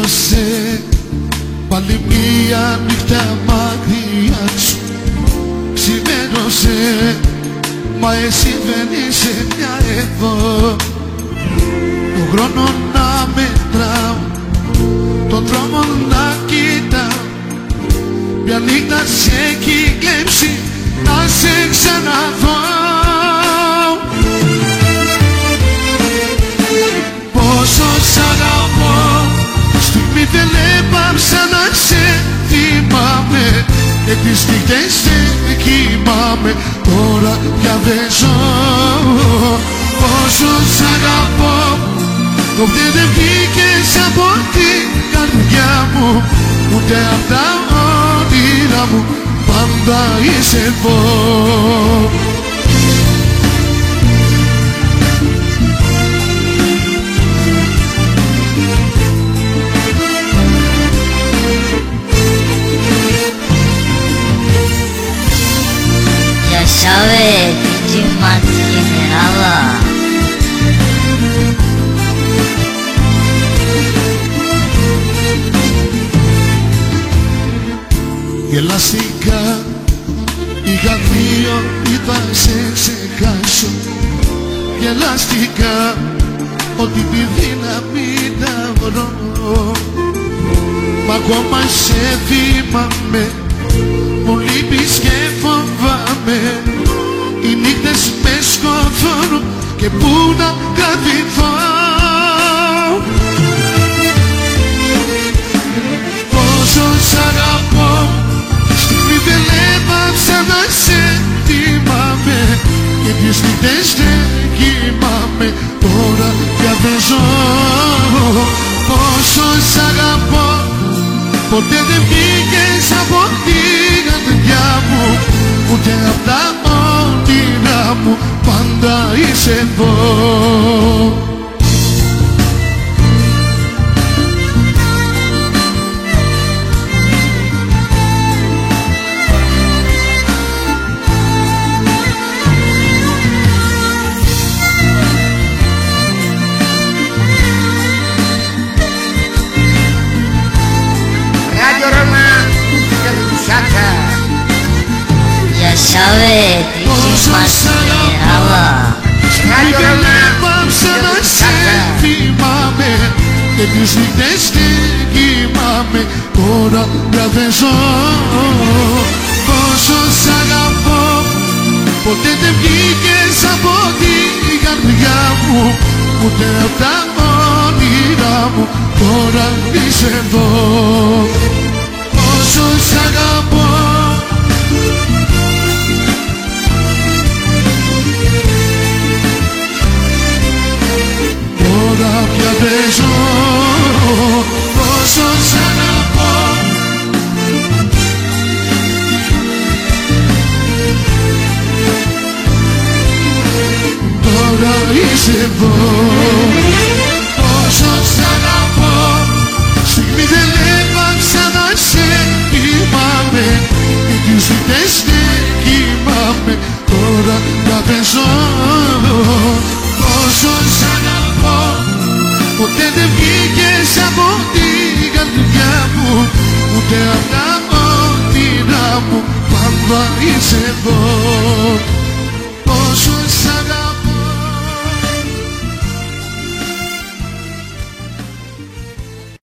είσαι πάλι μία νύχτα μακριά σου. Ξημέρωσε, μα εσύ δεν είσαι πια εδώ. Το χρόνο να μετράω, τον δρόμο να κοιτάω, μια νύχτα σε έχει κλέψει να σε ξαναδώ. Πόσο σ' αγαπώ, στιγμή δεν έπαψα να σε θυμάμαι, και τις νύχτες δεν κοιμάμαι, τώρα πια δεν ζω. Πόσο σ' αγαπώ, ποτέ δεν βγήκες από την καρδιά μου, ούτε απ' τα όνειρά μου πάντα είσαι εδώ. Ya sabes, DJ Martinelava. Γελαστικά είχα δύο, είπα σε ξεχάσω. Γελαστικά ότι τη δύναμη να βρω, μα ακόμα σε θυμάμαι, μου λείπεις και φοβάμαι. Οι νύχτες με σκοτώνουν και πού να κρατηθώ. Πόσο σ' αγαπώ, στιγμή δεν έπαψα να σε θυμάμαι, και τις νύχτες δεν κοιμάμαι, τώρα πια δεν ζω. Πόσο σ' αγαπώ, ποτέ δεν βγήκες από την καρδιά μου, ούτε απ' τα όνειρά μου πάντα είσαι εδώ. Ya sabes, DJ Martinelava. Δεν έπαψα να σε θυμάμαι, και τις νύχτες δεν κοιμάμαι, τώρα πια δεν ζω. Πόσο σ' αγαπώ, ποτέ δεν βγήκες από την καρδιά μου, ούτε απ' τα όνειρά μου τώρα είσαι εδώ. Πόσο σ' αγαπώ, τώρα πια δεν ζω. Πόσο σ' αγαπώ, τώρα είσαι εδώ. Πόσο σ' αγαπώ, στιγμή δεν έπαψα να σε θυμάμαι, και τις νύχτες δεν κοιμάμαι, τώρα πια δεν ζω. Πόσο σ' αγαπώ, ποτέ δεν βγήκες από την καρδιά μου, ούτε απ' τα όνειρά μου πάντα είσαι εδώ.